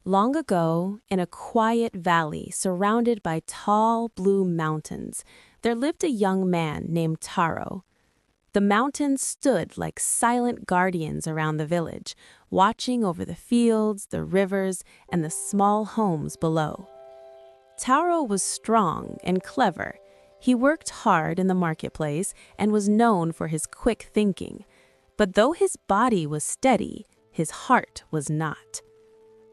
Long ago, in a quiet valley surrounded by tall blue mountains, there lived a young man named Taro. The mountains stood like silent guardians around the village, watching over the fields, the rivers, and the small homes below. Taro was strong and clever. He worked hard in the marketplace and was known for his quick thinking. But though his body was steady, his heart was not.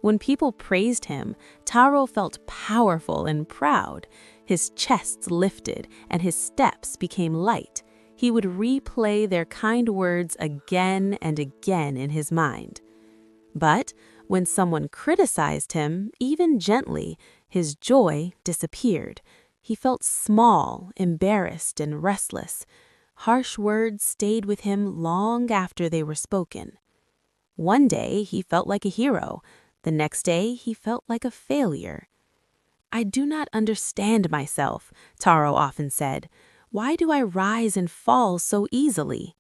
When people praised him, Taro felt powerful and proud. His chest lifted and his steps became light. He would replay their kind words again and again in his mind. But when someone criticized him, even gently, his joy disappeared. He felt small, embarrassed, and restless. Harsh words stayed with him long after they were spoken. One day, he felt like a hero. The next day, he felt like a failure. "I do not understand myself," Taro often said. "Why do I rise and fall so easily?"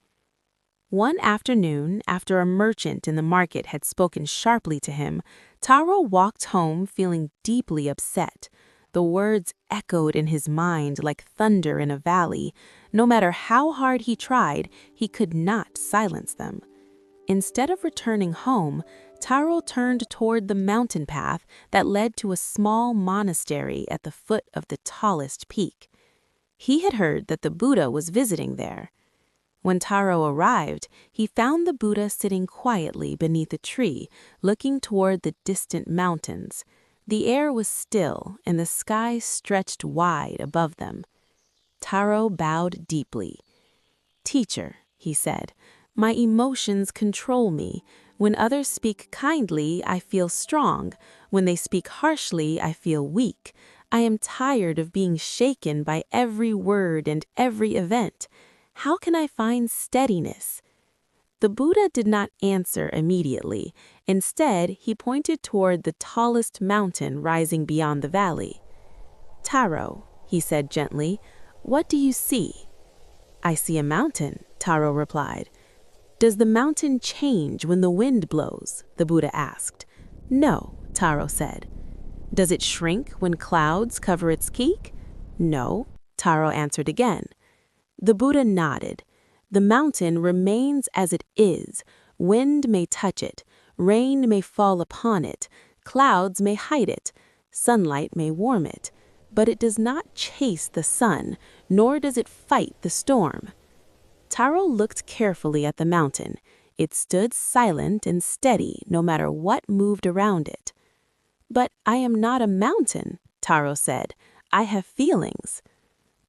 One afternoon, after a merchant in the market had spoken sharply to him, Taro walked home feeling deeply upset. The words echoed in his mind like thunder in a valley. No matter how hard he tried, he could not silence them. Instead of returning home, Taro turned toward the mountain path that led to a small monastery at the foot of the tallest peak. He had heard that the Buddha was visiting there. When Taro arrived, he found the Buddha sitting quietly beneath a tree, looking toward the distant mountains. The air was still, and the sky stretched wide above them. Taro bowed deeply. "Teacher," he said, "my emotions control me. When others speak kindly, I feel strong. When they speak harshly, I feel weak. I am tired of being shaken by every word and every event. How can I find steadiness?" The Buddha did not answer immediately. Instead, he pointed toward the tallest mountain rising beyond the valley. "Taro," he said gently, "what do you see?" "I see a mountain," Taro replied. "Does the mountain change when the wind blows?" the Buddha asked. "No," Taro said. "Does it shrink when clouds cover its peak?" "No," Taro answered again. The Buddha nodded. "The mountain remains as it is. Wind may touch it, rain may fall upon it, clouds may hide it, sunlight may warm it, but it does not chase the sun, nor does it fight the storm." Taro looked carefully at the mountain. It stood silent and steady no matter what moved around it. "But I am not a mountain," Taro said. "I have feelings."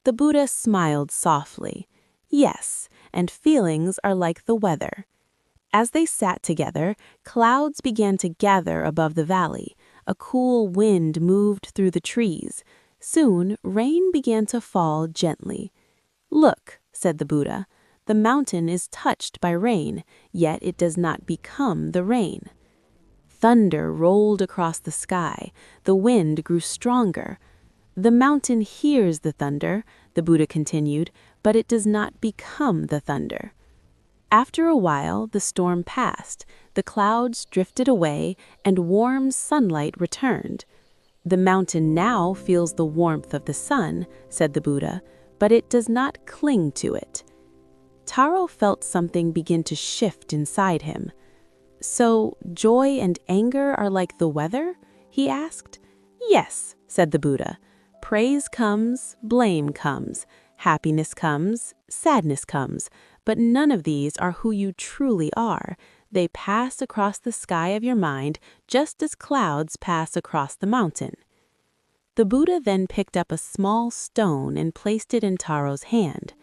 The Buddha smiled softly. "Yes, and feelings are like the weather." As they sat together, clouds began to gather above the valley. A cool wind moved through the trees. Soon, rain began to fall gently. "Look," said the Buddha, "the mountain is touched by rain, yet it does not become the rain." Thunder rolled across the sky. The wind grew stronger. "The mountain hears the thunder," the Buddha continued, "but it does not become the thunder." After a while, the storm passed. The clouds drifted away, and warm sunlight returned. "The mountain now feels the warmth of the sun," said the Buddha, "but it does not cling to it." Taro felt something begin to shift inside him. "So, joy and anger are like the weather?" he asked. "Yes," said the Buddha. "Praise comes, blame comes, happiness comes, sadness comes, but none of these are who you truly are. They pass across the sky of your mind just as clouds pass across the mountain." The Buddha then picked up a small stone and placed it in Taro's hand.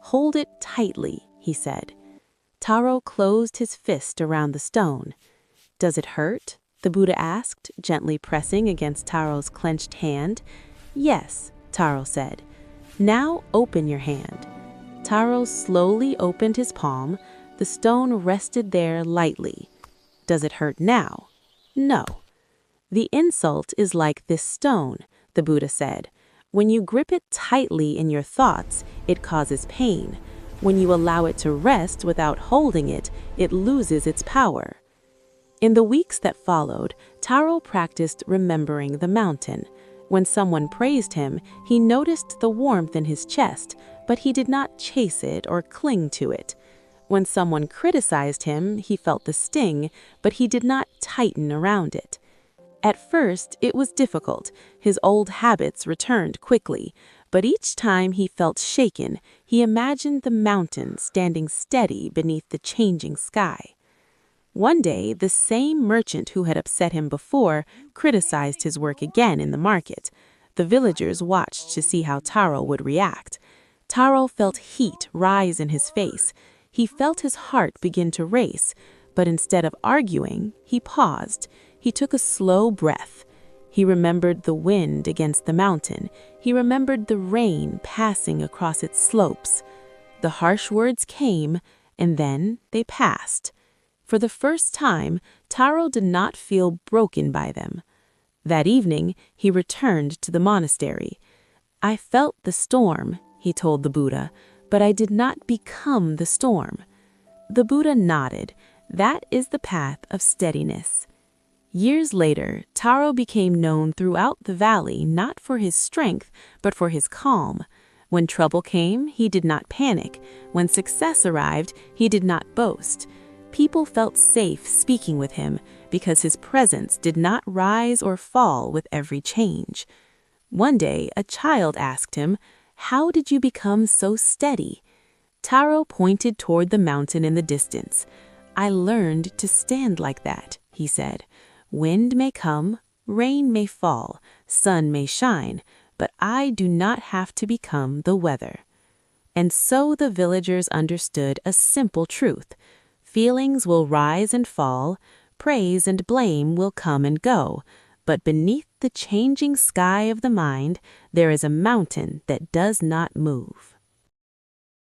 "Hold it tightly," he said. Taro closed his fist around the stone. "Does it hurt?" the Buddha asked, gently pressing against Taro's clenched hand. "Yes," Taro said. "Now open your hand." Taro slowly opened his palm. The stone rested there lightly. "Does it hurt now?" "No." "The insult is like this stone," the Buddha said. "When you grip it tightly in your thoughts, it causes pain. When you allow it to rest without holding it, it loses its power." In the weeks that followed, Taro practiced remembering the mountain. When someone praised him, he noticed the warmth in his chest, but he did not chase it or cling to it. When someone criticized him, he felt the sting, but he did not tighten around it. At first, it was difficult. His old habits returned quickly, but each time he felt shaken, he imagined the mountain standing steady beneath the changing sky. One day, the same merchant who had upset him before criticized his work again in the market. The villagers watched to see how Taro would react. Taro felt heat rise in his face. He felt his heart begin to race, but instead of arguing, he paused. He took a slow breath. He remembered the wind against the mountain. He remembered the rain passing across its slopes. The harsh words came, and then they passed. For the first time, Taro did not feel broken by them. That evening, he returned to the monastery. "I felt the storm," he told the Buddha, "but I did not become the storm." The Buddha nodded. That is the path of steadiness. Years later, Taro became known throughout the valley not for his strength, but for his calm. When trouble came, he did not panic. When success arrived, he did not boast. People felt safe speaking with him because his presence did not rise or fall with every change. One day, a child asked him, "How did you become so steady?" Taro pointed toward the mountain in the distance. "I learned to stand like that," he said. "Wind may come, rain may fall, sun may shine, but I do not have to become the weather." And so the villagers understood a simple truth. Feelings will rise and fall, praise and blame will come and go, but beneath the changing sky of the mind, there is a mountain that does not move.